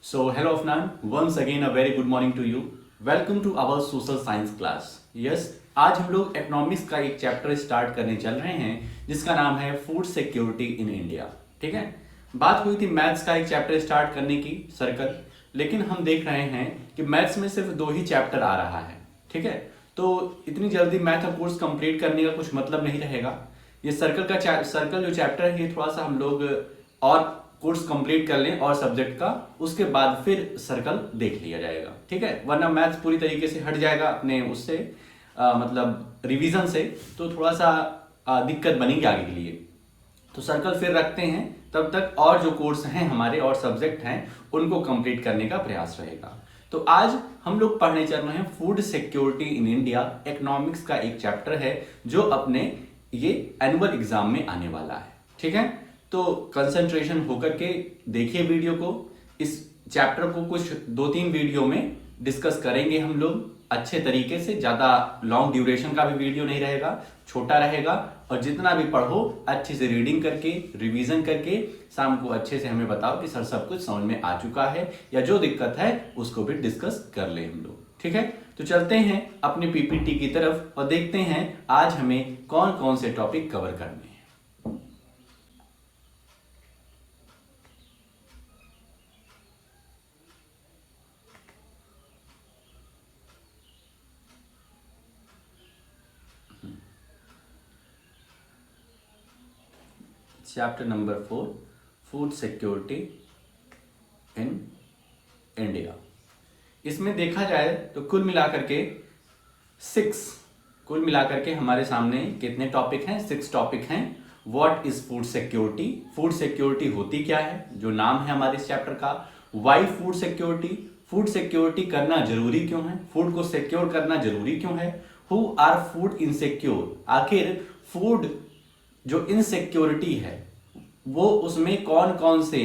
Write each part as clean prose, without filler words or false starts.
So, hello Afnan, once again a very good morning to you. Welcome to our social science class. Yes, आज हम लोग economics का एक chapter start करने चल रहे हैं जिसका नाम है फूड सिक्योरिटी इन इंडिया. ठीक है, बात हुई थी मैथ्स का एक चैप्टर स्टार्ट करने की सर्कल, लेकिन हम देख रहे हैं कि मैथ्स में सिर्फ 2 ही चैप्टर आ रहा है. ठीक है, तो इतनी जल्दी मैथ का कोर्स कंप्लीट करने का कुछ मतलब नहीं रहेगा. ये सर्कल जो चैप्टर है ये थोड़ा सा हम लोग और कोर्स कंप्लीट कर लें और सब्जेक्ट का, उसके बाद फिर सर्कल देख लिया जाएगा. ठीक है, वरना मैथ्स पूरी तरीके से हट जाएगा अपने उससे मतलब रिवीजन से, तो थोड़ा सा दिक्कत बनेगी आगे के लिए. तो सर्कल फिर रखते हैं, तब तक और जो कोर्स हैं हमारे और सब्जेक्ट हैं उनको कंप्लीट करने का प्रयास रहेगा. तो आज हम लोग पढ़ने चल रहे हैं food security in India. Economics का एक चैप्टर है जो अपने ये एनुअल एग्जाम में आने वाला है. ठीक है, तो कंसंट्रेशन होकर के देखिए वीडियो को. इस चैप्टर को कुछ 2-3 वीडियो में डिस्कस करेंगे हम लोग अच्छे तरीके से. ज़्यादा लॉन्ग ड्यूरेशन का भी वीडियो नहीं रहेगा, छोटा रहेगा. और जितना भी पढ़ो अच्छे से रीडिंग करके रिवीजन करके शाम को अच्छे से हमें बताओ कि सर सब कुछ समझ में आ चुका है, या जो दिक्कत है उसको भी डिस्कस कर ले हम लोग. ठीक है, तो चलते हैं अपने पीपीटी की तरफ और देखते हैं आज हमें कौन कौन से टॉपिक कवर करने हैं. Chapter number 4 food security in India. इसमें देखा जाए तो कुल मिलाकर के हमारे सामने कितने टॉपिक हैं? 6 टॉपिक हैं. What is food security? Food security होती क्या है, जो नाम है हमारे इस चैप्टर का. Why food security? Food security करना जरूरी क्यों है, फूड को सिक्योर करना जरूरी क्यों है. Who are food insecure? आखिर फूड जो इनसिक्योरिटी है वो उसमें कौन कौन से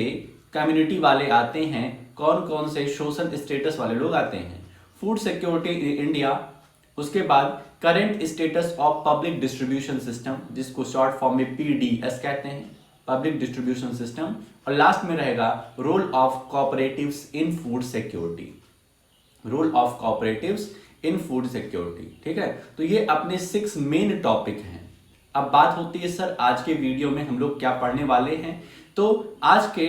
कम्युनिटी वाले आते हैं, कौन कौन से सोशल स्टेटस वाले लोग आते हैं. Food security in India. उसके बाद current status of public distribution system, जिसको शॉर्ट फॉर्म में पीडीएस कहते हैं, पब्लिक डिस्ट्रीब्यूशन सिस्टम. और लास्ट में रहेगा role of cooperatives in food security. Role of cooperatives in food security. ठीक है, तो ये अपने 6 मेन टॉपिक हैं. अब बात होती है सर आज के वीडियो में हम लोग क्या पढ़ने वाले हैं. तो आज के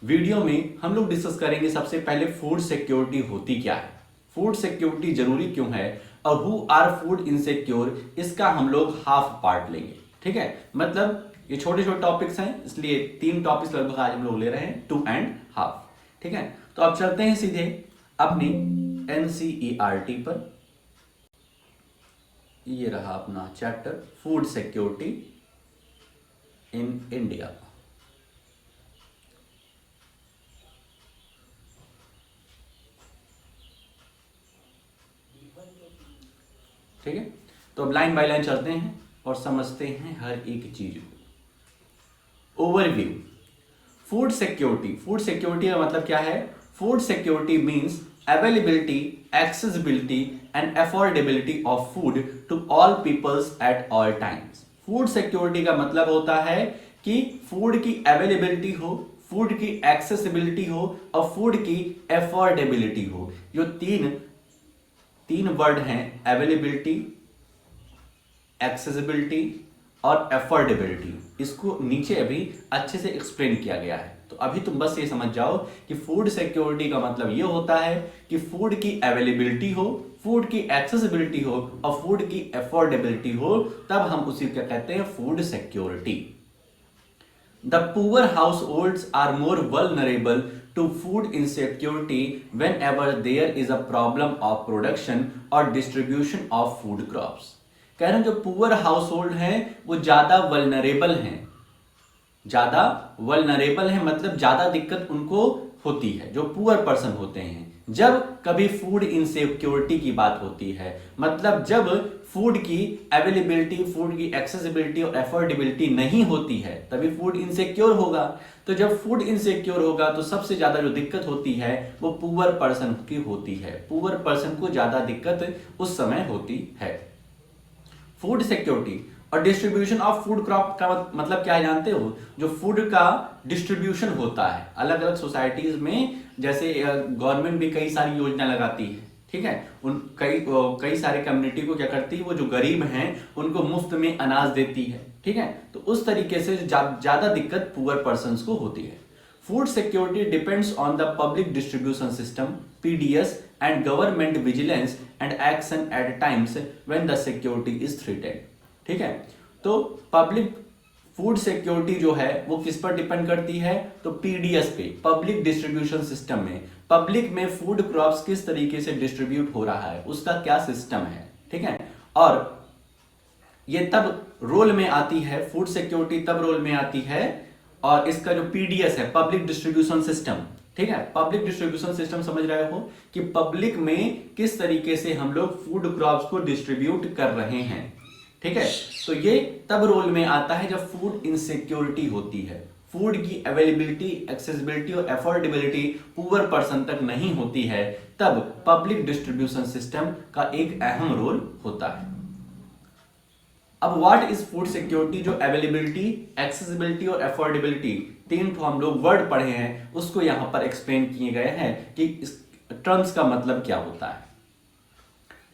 वीडियो में हम लोग डिस्कस करेंगे सबसे पहले फूड सिक्योरिटी होती क्या है, फूड सिक्योरिटी जरूरी क्यों है, और हु आर फूड इनसिक्योर, इसका हम लोग हाफ पार्ट लेंगे. ठीक है, मतलब ये छोटे छोटे टॉपिक्स हैं, इसलिए 3 टॉपिक्स लगभग आज हम लोग ले रहे हैं, 2 एंड हाफ. ठीक है, तो अब चलते हैं सीधे अपनी एनसीईआरटी पर. ये रहा अपना chapter food security in India. ठीक है, तो अब लाइन बाय लाइन चलते हैं और समझते हैं हर एक चीज को. Overview. Food security. Food security का मतलब क्या है? Food security means availability, accessibility and affordability of food to all peoples at all times. Food security का मतलब होता है कि फूड की अवेलेबिलिटी हो, फूड की एक्सेसिबिलिटी हो और फूड की अफोर्डेबिलिटी हो. जो तीन वर्ड हैं, अवेलेबिलिटी, एक्सेसिबिलिटी और अफोर्डेबिलिटी, इसको नीचे अभी अच्छे से एक्सप्लेन किया गया है. तो अभी तुम बस ये समझ जाओ कि फूड सिक्योरिटी का मतलब ये होता है कि फूड की अवेलेबिलिटी हो, फूड की एक्सेसिबिलिटी हो और फूड की अफोर्डेबिलिटी हो, तब हम उसी को कहते हैं food security. The poor households are more vulnerable to food insecurity whenever there is a problem of production और डिस्ट्रीब्यूशन ऑफ फूड क्रॉप्स. कह रहे हैं जो पुअर हाउस होल्ड है वो ज्यादा वल्नरेबल हैं. ज्यादा वल्नरेबल है मतलब ज्यादा दिक्कत उनको होती है, जो पुअर पर्सन होते हैं. जब कभी फूड इनसिक्योरिटी की बात होती है, मतलब जब फूड की अवेलेबिलिटी, फूड की एक्सेसिबिलिटी और अफोर्डेबिलिटी नहीं होती है, तभी फूड इनसिक्योर होगा. तो जब फूड इनसिक्योर होगा तो सबसे ज्यादा जो दिक्कत होती है वो पुअर पर्सन की होती है. पुअर पर्सन को ज्यादा दिक्कत उस समय होती है. Food security. और डिस्ट्रीब्यूशन ऑफ फूड क्रॉप का मतलब क्या है जानते हो? जो फूड का डिस्ट्रीब्यूशन होता है अलग अलग सोसाइटीज में, जैसे गवर्नमेंट भी कई सारी योजना लगाती है, ठीक है, उन कई सारे कम्युनिटी को क्या करती है, वो जो गरीब हैं उनको मुफ्त में अनाज देती है, ठीक है। तो उस तरीके से ज्यादा दिक्कत पुअर पर्संस को होती है। Food security depends on the public distribution system PDS and government vigilance and action at times when the security is threatened, ठीक है। तो पब्लिक फूड सिक्योरिटी जो है वो किस पर डिपेंड करती है? तो पीडीएस पे, पब्लिक डिस्ट्रीब्यूशन सिस्टम में, पब्लिक में फूड क्रॉप्स किस तरीके से डिस्ट्रीब्यूट हो रहा है, उसका क्या सिस्टम है, ठीक है। और ये तब रोल में आती है, फूड सिक्योरिटी तब रोल में आती है, और इसका जो पीडीएस है, पब्लिक डिस्ट्रीब्यूशन सिस्टम, ठीक है, पब्लिक डिस्ट्रीब्यूशन सिस्टम समझ रहे हो कि पब्लिक में किस तरीके से हम लोग फूड क्रॉप्स को डिस्ट्रीब्यूट कर रहे हैं, ठीक है। तो ये तब रोल में आता है जब फूड इनसिक्योरिटी होती है, फूड की अवेलेबिलिटी, एक्सेसिबिलिटी और अफोर्डेबिलिटी पुअर पर्सन तक नहीं होती है, तब पब्लिक डिस्ट्रीब्यूशन सिस्टम का एक अहम रोल होता है। अब व्हाट इज फूड सिक्योरिटी? जो अवेलेबिलिटी, एक्सेसिबिलिटी और अफोर्डेबिलिटी, तीन तो हम लोग वर्ड पढ़े हैं, उसको यहां पर एक्सप्लेन किए गए हैं कि इस टर्म्स का मतलब क्या होता है।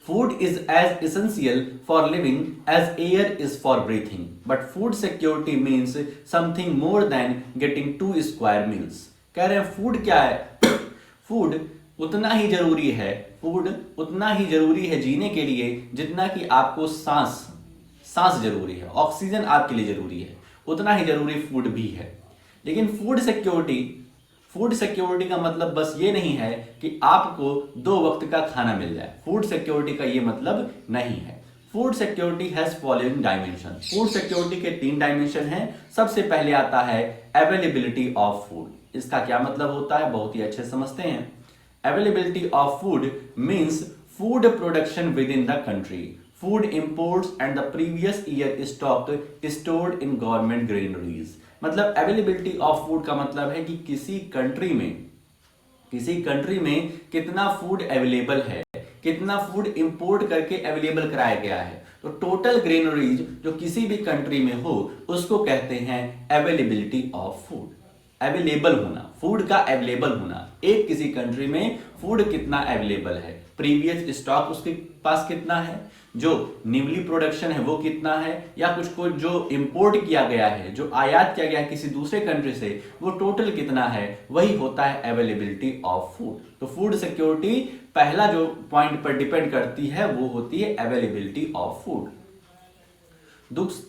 Food is as essential for living as air is for breathing, but food security means something more than getting 2 square meals. कह रहे हैं फूड क्या है? फूड उतना ही जरूरी है, फूड उतना ही जरूरी है जीने के लिए जितना कि आपको सांस जरूरी है, ऑक्सीजन आपके लिए जरूरी है, उतना ही जरूरी फूड भी है। लेकिन फूड सिक्योरिटी का मतलब बस ये नहीं है कि आपको 2 वक्त का खाना मिल जाए, फूड सिक्योरिटी का ये मतलब नहीं है। Food security has following dimension, food security के 3 डायमेंशन हैं। सबसे पहले आता है अवेलेबिलिटी ऑफ फूड। इसका क्या मतलब होता है, बहुत ही अच्छे समझते हैं। Availability of food means food production with in the country, food imports and the previous year stock stored in government granaries. मतलब अवेलेबिलिटी ऑफ फूड का मतलब है कि किसी कंट्री में कितना फूड अवेलेबल है, कितना फूड इंपोर्ट करके अवेलेबल कराया गया है। तो टोटल ग्रेनरीज जो किसी भी कंट्री में हो उसको कहते हैं अवेलेबिलिटी ऑफ फूड। अवेलेबल होना, फूड का अवेलेबल होना, एक किसी कंट्री में फूड कितना अवेलेबल है, प्रीवियस स्टॉक उसके पास कितना है, जो न्यूली प्रोडक्शन है वो कितना है, या कुछ को जो इंपोर्ट किया गया है, जो आयात किया गया है किसी दूसरे कंट्री से, वो टोटल कितना है, वही होता है अवेलेबिलिटी ऑफ फूड। तो फूड सिक्योरिटी पहला जो पॉइंट पर डिपेंड करती है वो होती है अवेलेबिलिटी ऑफ फूड।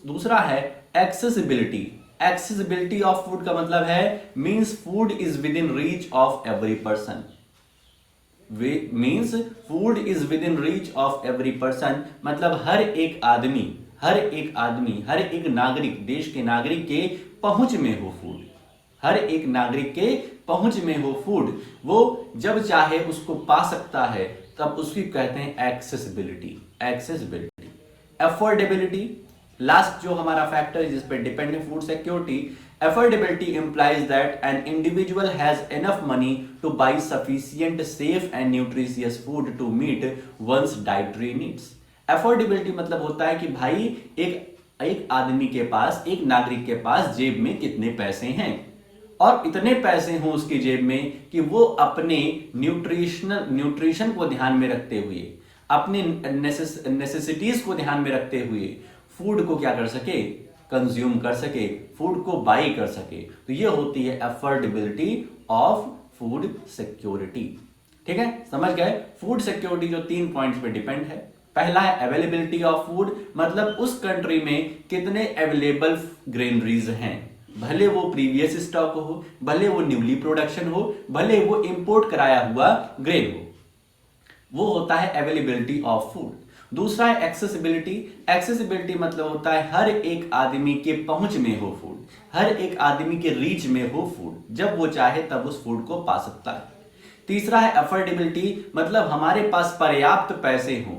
दूसरा है एक्सेसिबिलिटी। एक्सेसिबिलिटी ऑफ फूड का मतलब है means food is with in reach of every person, means food is with in reach of every person, मतलब हर एक आदमी, हर एक नागरिक, देश के नागरिक के पहुंच में हो फूड, हर एक नागरिक के पहुंच में हो फूड, वो जब चाहे उसको पा सकता है, तब उसकी कहते हैं एक्सेसिबिलिटी। अफोर्डेबिलिटी लास्ट जो हमारा फैक्टर जिस पर डिपेंड है food security. Affordability implies that an individual has enough money to buy sufficient, safe and nutritious food to meet one's dietary needs. Affordability मतलब होता है कि भाई एक आदमी के पास, एक नागरिक के पास जेब में कितने पैसे हैं, और इतने पैसे हों उसकी जेब में कि वो अपने न्यूट्रिशन को ध्यान में रखते हुए, अपने नेसेसिटीज को ध्यान में रखते हुए फूड को क्या कर सके, कंज्यूम कर सके, फूड को बाई कर सके। तो ये होती है अफोर्डेबिलिटी ऑफ फूड सिक्योरिटी। ठीक है, समझ गए। फूड सिक्योरिटी जो 3 पॉइंट्स पे डिपेंड है। पहला है अवेलेबिलिटी ऑफ फूड, मतलब उस कंट्री में कितने अवेलेबल ग्रेनरीज हैं, भले वो प्रीवियस स्टॉक हो, भले वो न्यूली प्रोडक्शन हो, भले वो इंपोर्ट कराया हुआ ग्रेन हो, वो होता है अवेलेबिलिटी ऑफ फूड। दूसरा है एक्सेसिबिलिटी। एक्सेसिबिलिटी मतलब होता है हर एक आदमी के पहुंच में हो फूड, हर एक आदमी के रीच में हो फूड, जब वो चाहे तब उस फूड को पा सकता है। तीसरा है अफोर्डेबिलिटी, मतलब हमारे पास पर्याप्त पैसे हों,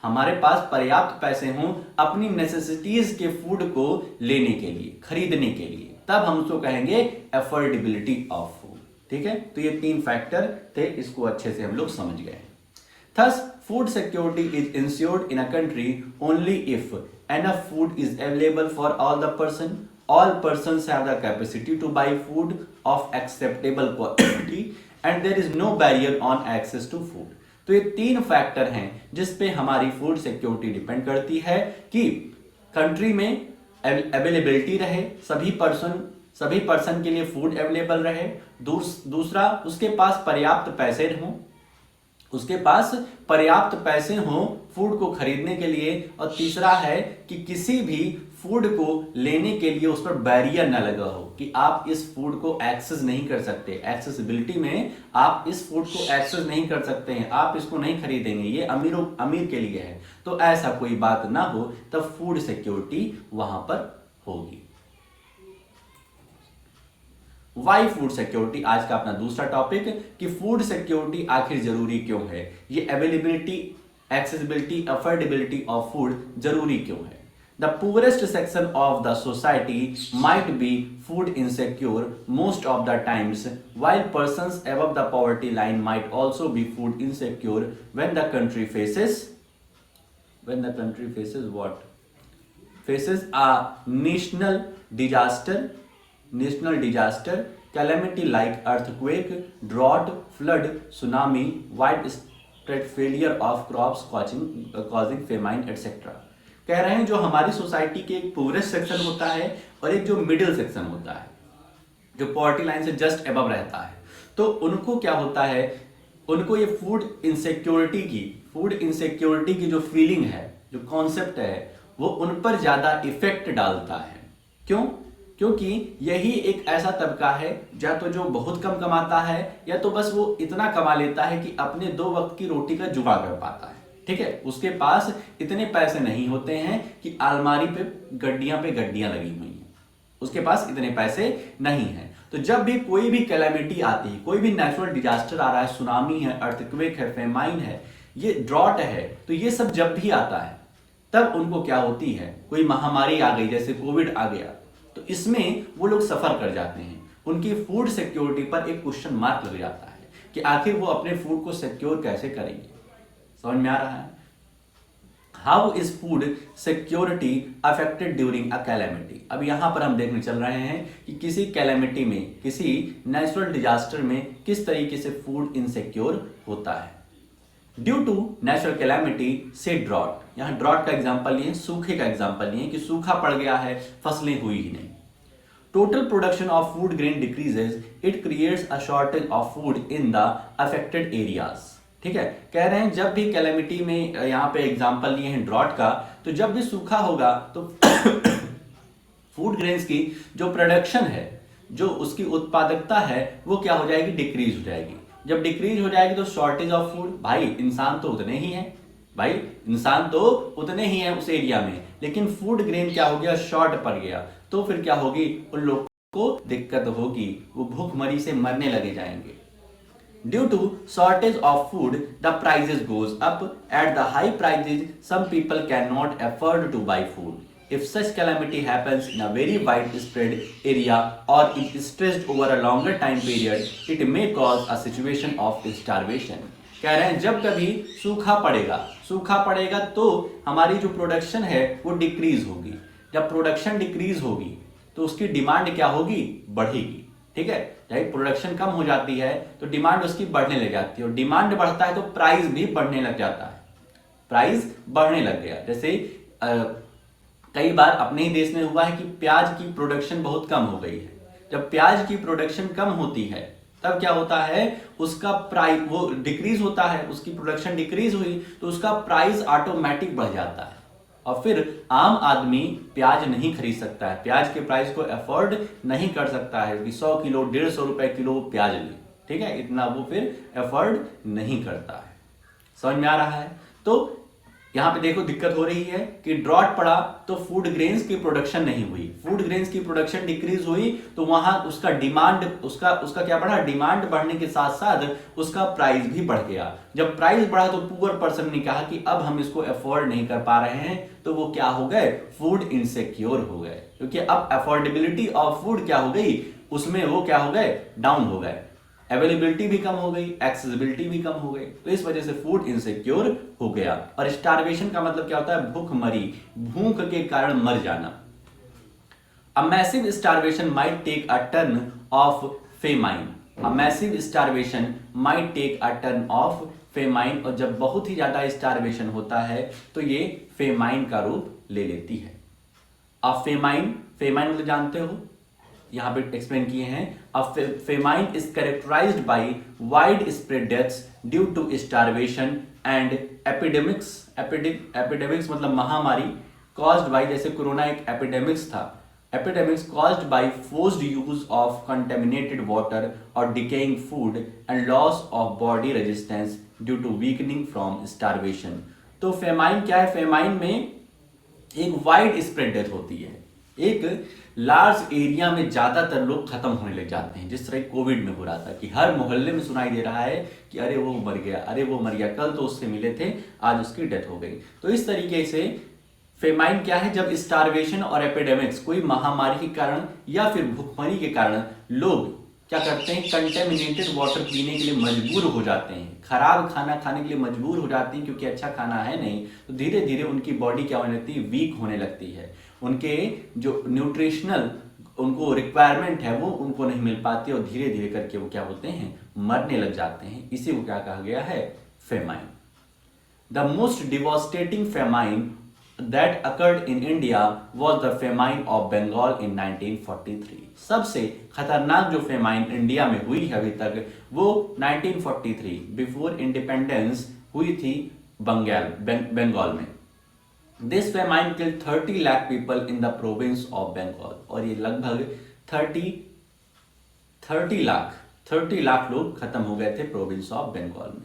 हमारे पास पर्याप्त पैसे हों अपनी नेसेसिटीज के फूड को लेने के लिए, खरीदने के लिए, तब हम उसको कहेंगे अफोर्डेबिलिटी ऑफ फूड। ठीक है, तो ये 3 फैक्टर थे, इसको अच्छे से हम लोग समझ गए। Thus, food security is ensured in a country only if enough food is available for all the person, all persons have the capacity to buy food of acceptable quality and there is no barrier on access to food। तो ये 3 factor हैं जिस पे हमारी food security depend करती है कि country में अवेलेबिलिटी रहे, सभी पर्सन के लिए फूड अवेलेबल रहे, दूसरा उसके पास पर्याप्त पैसे हों फूड को खरीदने के लिए, और तीसरा है कि किसी भी फूड को लेने के लिए उस पर बैरियर ना लगा हो कि आप इस फूड को एक्सेस नहीं कर सकते, एक्सेसिबिलिटी में आप इस फूड को एक्सेस नहीं कर सकते हैं, आप इसको नहीं खरीदेंगे, ये अमीर के लिए है। तो ऐसा कोई बात ना हो, तब फूड सिक्योरिटी वहां पर होगी। वाई फूड सिक्योरिटी आज का अपना दूसरा टॉपिक कि फूड सिक्योरिटी आखिर जरूरी क्यों है, ये availability, accessibility, affordability of food जरूरी क्यों है। The poorest section of the society might be food insecure most of the times while persons above the poverty line might also be food insecure when the country faces what? Faces a national disaster calamity like earthquake, drought, flood, tsunami, widespread failure of crops causing famine etc। कह रहे हैं जो हमारी society के एक poorest section होता है और एक जो मिडिल सेक्शन होता है, जो पॉवर्टी लाइन से जस्ट अबव रहता है, तो उनको क्या होता है, उनको ये फूड इनसिक्योरिटी की जो फीलिंग है, जो कॉन्सेप्ट है, वो उन पर ज्यादा इफेक्ट डालता है। क्यों? क्योंकि यही एक ऐसा तबका है या तो जो बहुत कम कमाता है या तो बस वो इतना कमा लेता है कि अपने 2 वक्त की रोटी का जुगाड़ कर पाता है। ठीक है, उसके पास इतने पैसे नहीं होते हैं कि अलमारी पे गड्डियां लगी हुई हैं, उसके पास इतने पैसे नहीं हैं। तो जब भी कोई भी कैलेमिटी आती है, कोई भी नेचुरल डिजास्टर आ रहा है, सुनामी है, अर्थक्वेक है, फेमाइन है, ये ड्रॉट है, तो ये सब जब भी आता है तब उनको क्या होती है, कोई महामारी आ गई जैसे कोविड आ गया, तो इसमें वो लोग सफर कर जाते हैं। उनकी फूड सिक्योरिटी पर एक क्वेश्चन मार्क लग जाता है कि आखिर वो अपने फूड को सिक्योर कैसे करेंगे। समझ में आ रहा है? How is food security affected during a calamity. अब यहां पर हम देखने चल रहे हैं कि किसी कैलेमिटी में, किसी नेचुरल डिजास्टर में किस तरीके से फूड इनसिक्योर होता है। ड्यू टू नेचुरल कैलेमिटी से ड्रॉट, यहां ड्रॉट का एग्जांपल लिए, सूखे का एग्जांपल लिए कि सूखा पड़ गया है, फसलें हुई ही नहीं। Total production of food grain decreases, it creates a shortage of food in the affected areas. ठीक है, कह रहे हैं जब भी कैलेमिटी में, यहां पे एग्जांपल लिए हैं ड्रॉट का, तो जब भी सूखा होगा तो फूड ग्रेन्स की जो प्रोडक्शन है, जो उसकी उत्पादकता है, वो क्या हो जाएगी, डिक्रीज हो जाएगी। जब डिक्रीज हो जाएगी तो शॉर्टेज ऑफ फूड, भाई इंसान तो उतने ही हैं उस एरिया में, लेकिन फूड ग्रेन क्या हो गया, शॉर्ट पड़ गया, तो फिर क्या होगी, उन लोगों को दिक्कत होगी, वो भूखमरी से मरने लगे जाएंगे। Due to shortage of food, the prices goes up. At the high prices, some people cannot afford to buy food. If such calamity happens in a very widespread area or it is stretched over a longer time period, it may cause a situation of starvation. कह रहे हैं जब कभी सूखा पड़ेगा तो हमारी जो प्रोडक्शन है वो डिक्रीज होगी। जब प्रोडक्शन डिक्रीज होगी तो उसकी डिमांड क्या होगी, बढ़ेगी। ठीक है, जब प्रोडक्शन कम हो जाती है तो डिमांड उसकी बढ़ने लग जाती है, और डिमांड बढ़ता है तो प्राइस भी बढ़ने लग जाता है, प्राइस बढ़ने लग गया। जैसे कई बार अपने ही देश में हुआ है कि प्याज की प्रोडक्शन बहुत कम हो गई है। जब प्याज की प्रोडक्शन कम होती है तब क्या होता है, उसका प्राइस वो डिक्रीज होता है, उसकी प्रोडक्शन डिक्रीज हुई तो उसका प्राइस ऑटोमेटिक बढ़ जाता है, और फिर आम आदमी प्याज नहीं खरीद सकता है, प्याज के प्राइस को अफोर्ड नहीं कर सकता है कि 100 किलो 150 रुपए किलो प्याज ले। ठीक है, इतना वो फिर अफोर्ड नहीं करता है। समझ में आ रहा है? तो यहां पे देखो दिक्कत हो रही है कि ड्रॉट पड़ा तो फूड ग्रेन्स की प्रोडक्शन नहीं हुई, फूड ग्रेन्स की प्रोडक्शन डिक्रीज हुई तो वहां उसका डिमांड, उसका क्या बढ़ा, डिमांड बढ़ने के साथ साथ उसका प्राइस भी बढ़ गया। जब प्राइस बढ़ा तो पुअर पर्सन ने कहा कि अब हम इसको अफोर्ड नहीं कर पा रहे हैं, तो वो क्या हो गए, फूड इनसिक्योर हो गए, क्योंकि अब अफोर्डेबिलिटी ऑफ फूड क्या हो गई, उसमें वो क्या हो गए, डाउन हो गए। अवेलेबिलिटी भी कम हो गई, एक्सेसिबिलिटी भी कम हो गई, तो इस वजह से फूड इनसिक्योर हो गया। और स्टारवेशन का मतलब क्या होता है? भूखमरी, भूख के कारण मर जाना। A massive starvation might take a turn of famine. A massive starvation might take a turn of famine. और जब बहुत ही ज्यादा स्टारवेशन होता है तो ये फेमाइन का रूप ले लेती है। अब फेमाइन, फेमाइन मतलब जानते हो, यहां पे एक्सप्लेन किए हैं। अब famine is characterised by widespread deaths due to starvation and epidemics. Epidemics मतलब महामारी, कॉज्ड बाय, जैसे कोरोना एक एपिडेमिक्स था, epidemics caused by forced use of contaminated water or decaying food and loss of body resistance due to weakening from starvation। तो famine क्या है? Famine में एक वाइड स्प्रेड डेथ होती है, एक लार्ज एरिया में ज्यादातर लोग खत्म होने लग जाते हैं, जिस तरह कोविड में हो रहा था कि हर मोहल्ले में सुनाई दे रहा है कि अरे वो मर गया, अरे वो मर गया, कल तो उससे मिले थे, आज उसकी डेथ हो गई। तो इस तरीके से फेमाइन क्या है? जब स्टारवेशन और एपिडेमिक्स, कोई महामारी के कारण या फिर भूखमरी के कारण लोग क्या करते हैं? कंटेमिनेटेड वाटर पीने के लिए मजबूर हो जाते हैं, खराब खाना खाने के लिए मजबूर हो जाती हैं, क्योंकि अच्छा खाना है नहीं, तो धीरे धीरे उनकी बॉडी क्या होने लगती है? वीक होने लगती है। उनके जो न्यूट्रिशनल उनको रिक्वायरमेंट है वो उनको नहीं मिल पाती, और धीरे धीरे करके वो क्या होते हैं? मरने लग जाते हैं। इसी को क्या कहा गया है? Famine. The most devastating famine that occurred in India was the famine of Bengal in 1943। सबसे खतरनाक जो फेमाइन इंडिया में हुई है अभी तक वो 1943 बिफोर इंडिपेंडेंस हुई थी बंगाल में। This famine killed 30 lakh people in the province of Bengal. और ये लगभग 30 लाख लोग खत्म हो गए थे प्रोविंस ऑफ बंगाल में।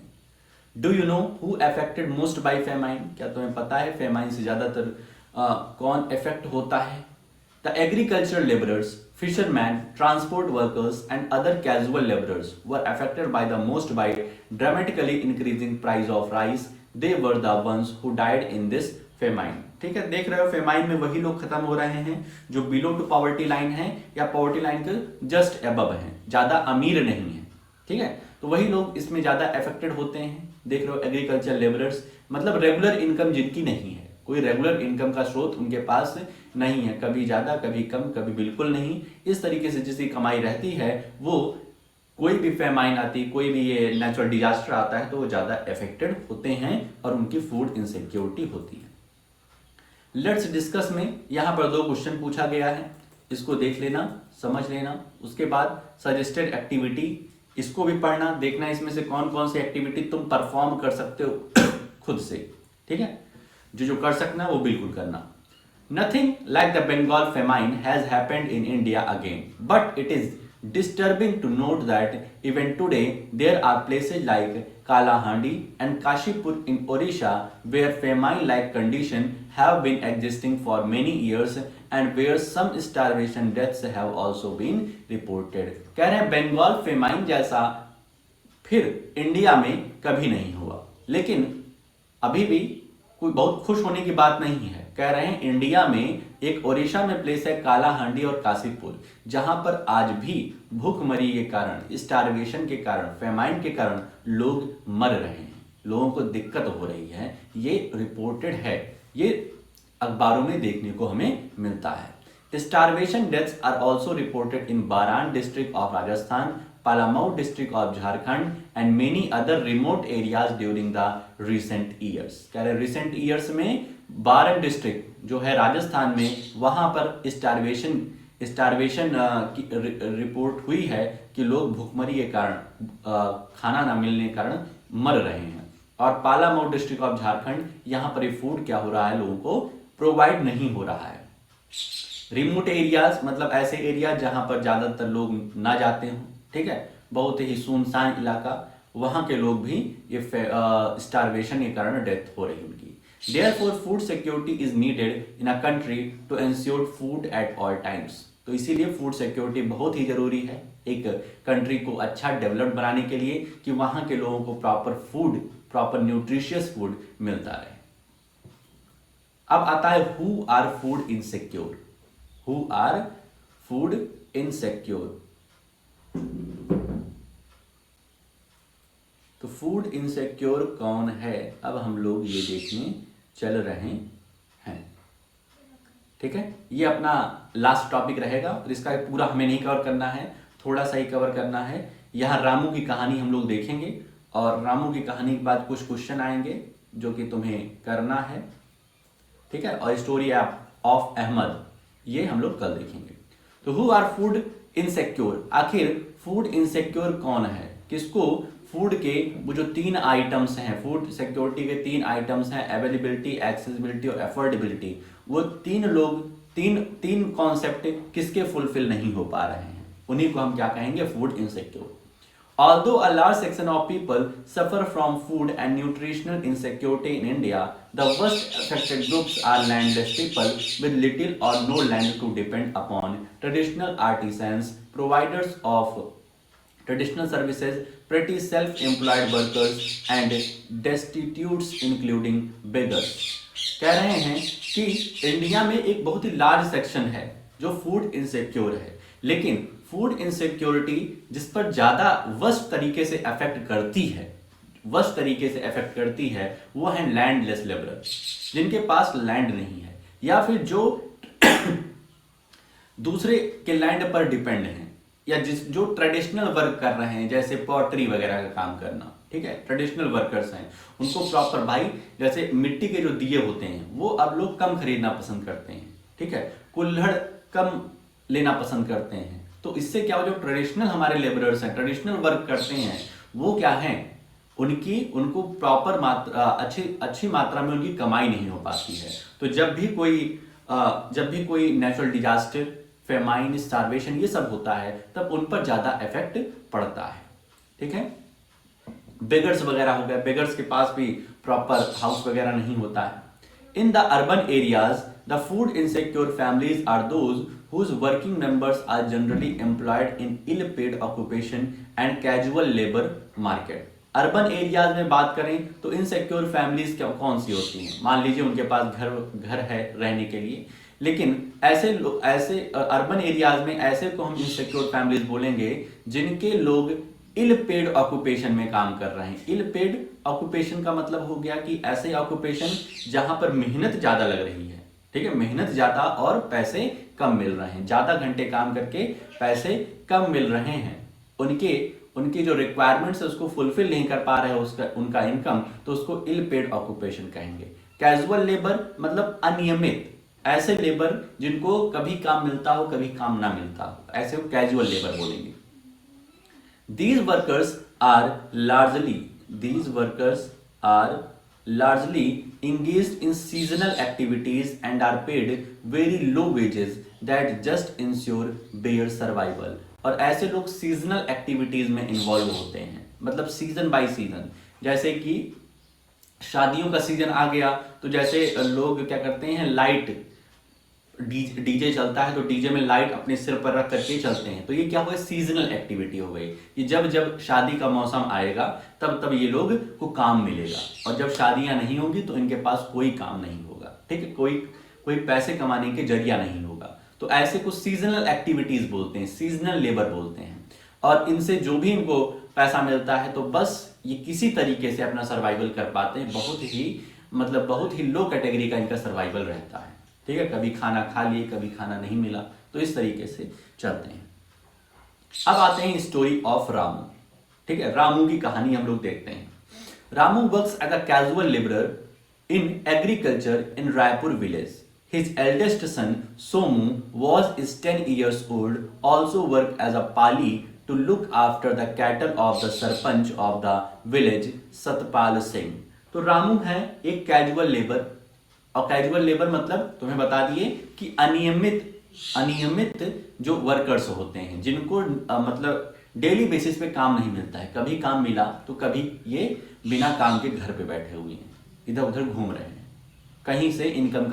Do you know who affected most by famine? क्या तुम्हें पता है फेमाइन से ज्यादातर कौन इफेक्ट होता है? The agriculture labourers, fisherman, transport workers and other casual labourers were affected by the most by dramatically increasing price of rice. They were the ones who died in this famine. ठीक है, देख रहे हो famine में वही लोग खत्म हो रहे हैं जो बिलो टू पॉवर्टी लाइन है या पॉवर्टी लाइन के जस्ट अबव है, ज्यादा अमीर नहीं है। ठीक है, तो वही लोग इसमें ज्यादा अफेक्टेड होते हैं। देख रहे हो एग्रीकल्चर लेबरर्स मतलब रेगुलर इनकम जिनकी नहीं है, कोई रेगुलर इनकम का स्रोत उनके पास नहीं है, कभी ज्यादा कभी कम कभी बिल्कुल नहीं, इस तरीके से जिसकी कमाई रहती है वो कोई भी फेमाइन आती, कोई भी ये नेचुरल डिजास्टर आता है तो वो ज्यादा अफेक्टेड होते हैं और उनकी फूड इनसिक्योरिटी होती है। लेट्स डिस्कस में यहाँ पर 2 क्वेश्चन पूछा गया है, इसको देख लेना, समझ लेना, उसके बाद सजेस्टेड एक्टिविटी इसको भी पढ़ना, देखना इसमें से कौन कौन सी एक्टिविटी तुम परफॉर्म कर सकते हो खुद से। ठीक है, जो कर सकना वो बिल्कुल करना। Nothing like the Bengal famine has happened in India again, but it is disturbing to note that even today there are places like Kalahandi and Kashipur in Odisha where famine-like conditions have been existing for many years and where some starvation deaths have also been reported। कह रहे हैं Bengal famine जैसा फिर India में कभी नहीं हुआ, लेकिन अभी भी कोई बहुत खुश होने की बात नहीं है। कह रहे हैं इंडिया में एक ओडिशा में प्लेस है कालाहांडी और काशीपुर, जहां पर आज भी भूखमरी के कारण, स्टारवेशन के कारण, फेमाइन के कारण लोग मर रहे हैं, लोगों को दिक्कत हो रही है। ये रिपोर्टेड है, ये अखबारों में देखने को हमें मिलता है। Starvation deaths are also reported in Baran district of Rajasthan, Palamau district of Jharkhand and many other remote areas during the recent years. कह रहे रिसेंट ईयर्स में बारन डिस्ट्रिक्ट जो है राजस्थान में, वहां पर स्टारवेशन की रिपोर्ट हुई है कि लोग भूखमरी के कारण, खाना ना मिलने के कारण मर रहे हैं। और पालामाऊ डिस्ट्रिक्ट ऑफ झारखंड, यहाँ पर फूड क्या हो रहा है, लोगों को प्रोवाइड नहीं हो रहा है। रिमोट एरियाज मतलब ऐसे एरिया जहां पर ज्यादातर लोग ना जाते हों, ठीक है, बहुत ही सुनसान इलाका, वहां के लोग भी ये स्टारवेशन के कारण डेथ हो रही उनकी। Therefore, food security is needed in a country to ensure food at all times। तो इसीलिए फूड सिक्योरिटी बहुत ही जरूरी है एक कंट्री को अच्छा डेवलप बनाने के लिए, कि वहां के लोगों को proper food, proper nutritious food मिलता रहे। अब आता है who are food insecure. Who are food insecure. तो फूड इनसिक्योर कौन है, अब हम लोग ये देखने चल रहे हैं। ठीक है, ये अपना लास्ट टॉपिक रहेगा और इसका पूरा हमें नहीं कवर करना है, थोड़ा सा ही कवर करना है। यहाँ रामू की कहानी हम लोग देखेंगे और रामू की कहानी के बाद कुछ क्वेश्चन आएंगे जो कि तुम्हें करना है। ठीक है, और स्टोरी ऑफ अहमद ये हम लोग कल देखेंगे। तो हु आर फूड इनसिक्योर, आखिर फूड इनसिक्योर कौन है, किसको फूड के वो जो 3 आइटम्स हैं, फूड सिक्योरिटी के 3 आइटम्स हैं, अवेलेबिलिटी, एक्सेसिबिलिटी और अफोर्डेबिलिटी, वो 3 लोग तीन कॉन्सेप्ट किसके फुलफिल नहीं हो पा रहे हैं, उन्हीं को हम क्या कहेंगे, food insecure. Although a large section of people suffer from food and nutritional insecurity in India, the worst affected groups are landless people with little or no land to depend upon, traditional artisans, providers of traditional services, pretty self-employed workers, and destitutes including beggars. कह रहे हैं कि India में एक बहुत ही large section है जो food insecure है, लेकिन फूड इनसिक्योरिटी जिस पर ज्यादा वर्स्ट तरीके से अफेक्ट करती है वो है लैंडलेस लेबरर, जिनके पास लैंड नहीं है या फिर जो दूसरे के लैंड पर डिपेंड हैं, या जो ट्रेडिशनल वर्क कर रहे हैं जैसे पॉटरी वगैरह का काम करना। ठीक है, ट्रेडिशनल वर्कर्स हैं, उनको प्रॉपर भाई जैसे मिट्टी के जो दिए होते हैं वो अब लोग कम खरीदना पसंद करते हैं। ठीक है, कुल्हड़ कम लेना पसंद करते हैं। तो इससे क्या हो, जो ट्रेडिशनल हमारे लेबरर्स हैं, ट्रेडिशनल वर्क करते हैं, वो क्या हैं, उनको प्रॉपर मात्रा अच्छी मात्रा में उनकी कमाई नहीं हो पाती है। तो जब भी कोई नेचुरल डिजास्टर, फेमाइन, स्टार्वेशन ये सब होता है तब उन पर ज्यादा इफेक्ट पड़ता है। ठीक है, बेगर्स वगैरह हो गए, बेगर्स के पास भी प्रॉपर हाउस वगैरह नहीं होता है। In the urban areas the food insecure families are those whose working members are generally employed in ill-paid occupation and casual labor market. Urban areas में बात करें तो इनसिक्योर फैमिलीज कौन सी होती हैं, मान लीजिए उनके पास घर है रहने के लिए, लेकिन ऐसे अर्बन एरियाज में ऐसे को हम इनसिक्योर फैमिलीज बोलेंगे जिनके लोग इल पेड ऑक्यूपेशन में काम कर रहे हैं। इल पेड ऑक्यूपेशन का मतलब हो गया कि ऐसे ऑक्यूपेशन जहां पर मेहनत ज्यादा लग रही है। ठीक है, मेहनत ज्यादा और पैसे कम मिल रहे हैं, ज्यादा घंटे काम करके पैसे कम मिल रहे हैं, उनके जो रिक्वायरमेंट्स है उसको फुलफिल नहीं कर पा रहे हैं उनका इनकम, तो उसको इल पेड ऑक्यूपेशन कहेंगे। कैजुअल लेबर मतलब अनियमित, ऐसे लेबर जिनको कभी काम मिलता हो कभी काम ना मिलता हो, ऐसे को कैजुअल लेबर बोलेंगे। These workers are largely engaged in seasonal activities and are paid very low wages that just ensure bare survival. और ऐसे लोग सीजनल एक्टिविटीज में इन्वॉल्व होते हैं, मतलब सीजन बाय सीजन, जैसे कि शादियों का सीजन आ गया तो जैसे लोग क्या करते हैं, लाइट डीजे चलता है तो डीजे में लाइट अपने सिर पर रख करके चलते हैं, तो ये क्या हुआ, सीजनल एक्टिविटी हो गई कि जब शादी का मौसम आएगा तब ये लोग को काम मिलेगा, और जब शादियां नहीं होंगी तो इनके पास कोई काम नहीं होगा। ठीक है, कोई पैसे कमाने के जरिया नहीं होगा, तो ऐसे को सीजनल एक्टिविटीज बोलते हैं, सीजनल लेबर बोलते हैं। और इनसे जो भी इनको पैसा मिलता है तो बस ये किसी तरीके से अपना सर्वाइवल कर पाते हैं, बहुत ही लो कैटेगरी का इनका सर्वाइवल रहता है। ठीक है, कभी खाना खा लिए कभी खाना नहीं मिला, तो इस तरीके से चलते हैं। अब आते हैं स्टोरी ऑफ रामू। ठीक है, रामू की कहानी हम लोग देखते हैं। Ramu works as a casual labourer in agriculture in Raipur village. His eldest son Somu is 10 years old, also worked as a pali to look after the cattle of the sarpanch of the village Satpal Singh. तो रामू है एक casual labour, और casual labour मतलब तुम्हें बता दिए कि अनियमित जो वर्कर्स होते हैं, जिनको मतलब डेली बेसिस पे काम नहीं मिलता है, कभी काम मिला तो कभी ये बिना काम के घर पे बैठे हुए हैं, इधर उधर घूम रहे हैं, कहीं से इनकम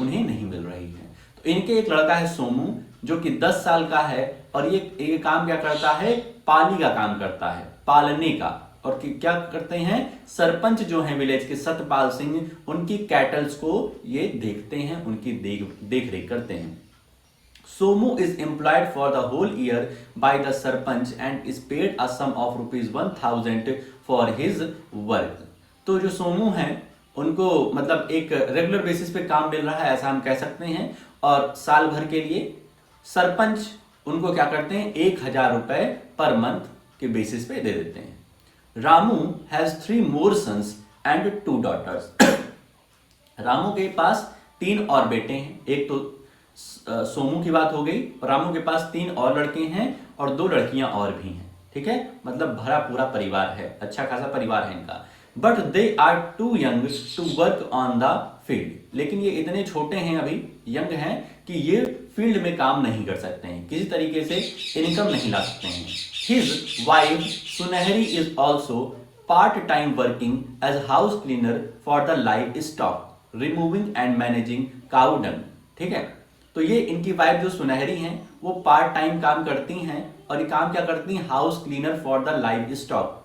उन्हें नहीं मिल रही है। तो इनके एक लड़का है सोमू जो कि 10 साल का है, और ये काम क्या करता है, पाली का काम करता है, पालने का। और क्या करते हैं, सरपंच जो है विलेज के सतपाल सिंह, उनकी कैटल्स को ये देखते हैं, उनकी देख रेख करते हैं। Somu is employed for the whole year by the sarpanch and is paid a sum of ₹1,000 for his work. तो जो सोमू हैं उनको मतलब एक रेगुलर बेसिस पे काम मिल रहा है, ऐसा हम कह सकते हैं, और साल भर के लिए सरपंच उनको क्या करते हैं, 1,000 रुपए पर मंथ के बेसिस पे दे देते हैं। Ramu has 3 more sons and 2 daughters. Ramu के पास 3 और बेटे हैं। एक तो सोमू की बात हो गई, रामू के पास 3 और लड़के हैं और 2 लड़कियां और भी हैं। ठीक है, मतलब भरा पूरा परिवार है, अच्छा खासा परिवार है इनका। But they are too young to work on the field, लेकिन ये इतने छोटे हैं, अभी यंग हैं कि ये फील्ड में काम नहीं कर सकते हैं, किसी तरीके से इनकम नहीं ला सकते हैं। His wife Sunhari is also part time working as house cleaner for the livestock, removing and managing cow dung. ठीक है, तो ये इनकी वाइफ जो सुनहरी हैं वो पार्ट टाइम काम करती हैं, और ये काम क्या करती हैं, house cleaner for the livestock,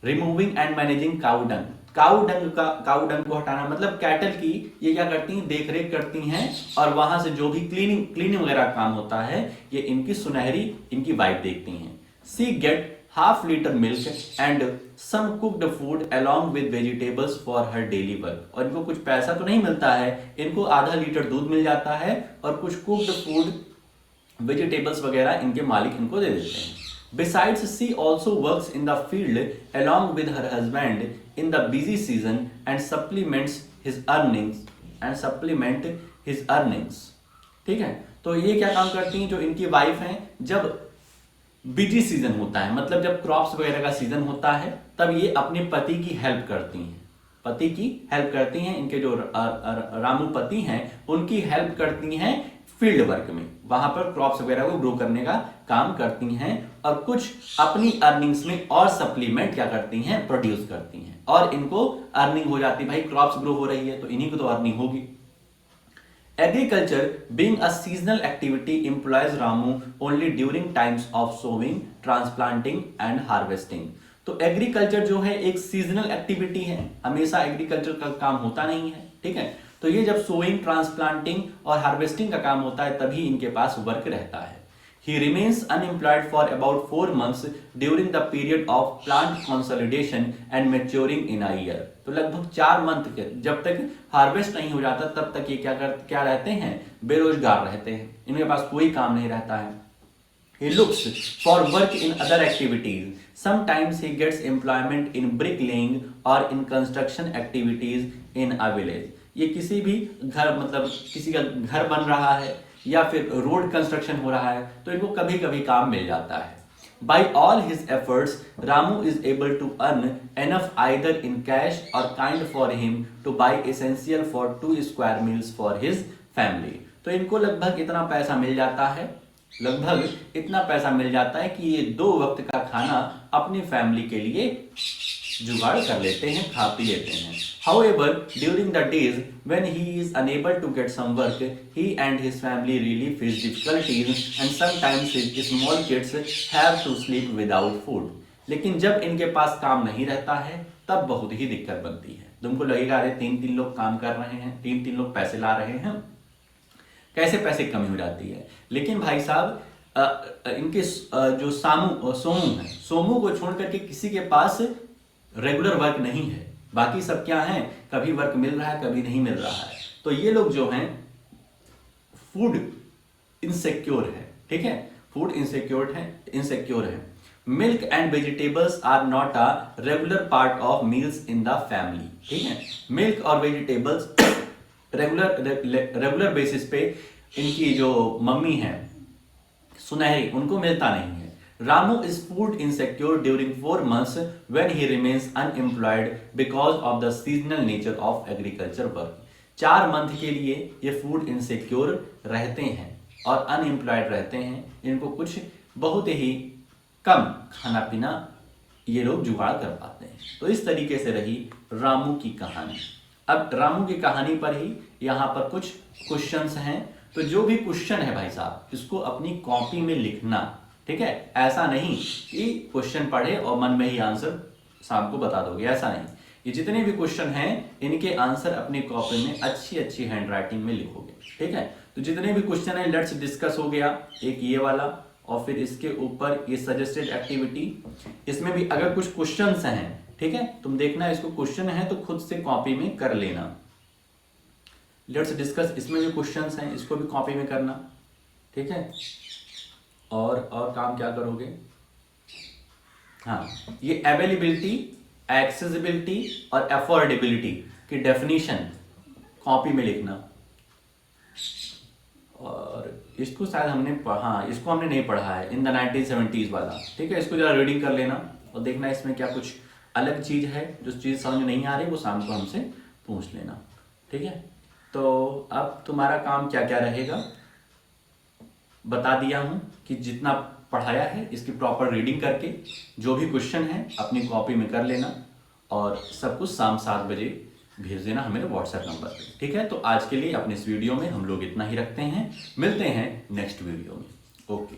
removing and managing cow Dang. Cow dung को हटाना मतलब कैटल की ये क्या करती हैं, देख रेख करती हैं, और वहां से जो भी क्लीनिंग वगैरह काम होता है ये इनकी सुनहरी, इनकी वाइफ देखती हैं। सी gate half liter milk and some cooked food along with vegetables for her daily work. और इनको कुछ पैसा तो नहीं मिलता है, इनको आधा लीटर दूध मिल जाता है और कुछ कुक्ड फूड, वेजिटेबल्स वगैरह इनके मालिक इनको दे देते हैं। Besides, she also works in the field along with her husband in the busy season and supplements his earnings. ठीक है, तो ये क्या काम करती हैं, जो इनकी वाइफ हैं, जब बिजी सीजन होता है, मतलब जब क्रॉप्स वगैरह का सीजन होता है, तब ये अपने पति की हेल्प करती हैं। इनके जो रामू पति हैं उनकी हेल्प करती हैं फील्ड वर्क में, वहां पर क्रॉप्स वगैरह को ग्रो करने का काम करती हैं, और कुछ अपनी अर्निंग्स में और सप्लीमेंट क्या करती हैं, प्रोड्यूस करती हैं, और इनको अर्निंग हो जाती है। भाई क्रॉप्स ग्रो हो रही है तो इन्हीं को तो अर्निंग होगी। Agriculture, being a seasonal activity, employs Ramu only during times of sowing, transplanting and harvesting. तो एग्रीकल्चर जो है एक सीजनल एक्टिविटी है, हमेशा एग्रीकल्चर का काम होता नहीं है। ठीक है, तो ये जब सोइंग, ट्रांसप्लांटिंग और हार्वेस्टिंग का काम होता है तभी इनके पास वर्क रहता है। He remains unemployed for about 4 months during the period of plant consolidation and maturing in a year. तो लगभग 4 मंथ के जब तक हार्वेस्ट नहीं हो जाता तब तक ये क्या रहते हैं, बेरोजगार रहते हैं, इनके पास कोई काम नहीं रहता है। He looks for work in other activities. Sometimes he gets employment in bricklaying or in construction activities in a village. ये किसी भी घर, मतलब किसी का घर बन रहा है या फिर रोड कंस्ट्रक्शन हो रहा है तो इनको कभी कभी काम मिल जाता है। By all his efforts, Ramu is able to earn enough either in cash or kind for him to buy essential for 2 square meals for his family. तो इनको लगभग इतना पैसा मिल जाता है, कि ये 2 वक्त का खाना अपनी फैमिली के लिए जुगाड़ कर लेते हैं, खा पी लेते हैं। However, during the days when he is unable to get some work, he and his family really face difficulties and sometimes his small kids have to sleep without food. लेकिन जब इनके पास काम नहीं रहता है तब बहुत ही दिक्कत बनती है। तुमको लगेगा अरे 3 लोग काम कर रहे हैं, 3 लोग पैसे ला रहे हैं, कैसे पैसे की कमी हो जाती है। लेकिन भाई साहब इनके जो सोमू है, सोमू को छोड़ करके किसी के पास रेगुलर वर्क नहीं है, बाकी सब क्या है, कभी वर्क मिल रहा है कभी नहीं मिल रहा है। तो ये लोग जो हैं फूड इनसिक्योर है। ठीक है, फूड इनसिक्योर है। Milk and vegetables are not a regular part of meals in the family. ठीक है, मिल्क और वेजिटेबल्स रेगुलर बेसिस पे इनकी जो मम्मी है सुनहरी, उनको मिलता नहीं है। Ramu is food insecure during 4 months when he remains unemployed because of the seasonal nature of agriculture work. 4 month के लिए ये फूड इनसिक्योर रहते हैं और अनएम्प्लॉयड रहते हैं, इनको कुछ बहुत ही कम खाना पीना ये लोग जुगाड़ कर पाते हैं। तो इस तरीके से रही रामू की कहानी। अब रामू की कहानी पर ही यहाँ पर कुछ क्वेश्चंस हैं, तो जो भी क्वेश्चन है भाई साहब इसको अपनी कॉपी में लिखना। ठीक है, ऐसा नहीं कि क्वेश्चन पढ़े और मन में ही आंसर शाम को बता दोगे, ऐसा नहीं। ये जितने भी क्वेश्चन हैं इनके आंसर अपनी कॉपी में अच्छी हैंडराइटिंग में लिखोगे। ठीक है, तो जितने भी क्वेश्चन है लेट्स डिस्कस हो गया, एक ये वाला और फिर इसके ऊपर ये सजेस्टेड एक्टिविटी। इसमें भी अगर कुछ क्वेश्चंस हैं, ठीक है, तुम देखना इसको क्वेश्चन है तो खुद से कॉपी में कर लेना। लेट्स डिस्कस, इसमें जो क्वेश्चंस हैं इसको भी कॉपी में करना, ठीक है। और काम क्या करोगे, हाँ, ये अवेलेबिलिटी, एक्सेसिबिलिटी और अफोर्डेबिलिटी की डेफिनेशन कॉपी में लिखना। और इसको शायद हमने हाँ, इसको हमने नहीं पढ़ा है, इन द 1970s वाला, ठीक है। इसको जरा रीडिंग कर लेना और देखना इसमें क्या कुछ अलग चीज़ है, जो चीज़ समझ में नहीं आ रही वो शाम को हमसे पूछ लेना, ठीक है। तो अब तुम्हारा काम क्या क्या रहेगा बता दिया हूँ कि जितना पढ़ाया है इसकी प्रॉपर रीडिंग करके जो भी क्वेश्चन है अपनी कॉपी में कर लेना और सब कुछ शाम 7 बजे भेज देना हमें व्हाट्सएप नंबर पे, ठीक है। तो आज के लिए अपने इस वीडियो में हम लोग इतना ही रखते हैं, मिलते हैं नेक्स्ट वीडियो में, ओके।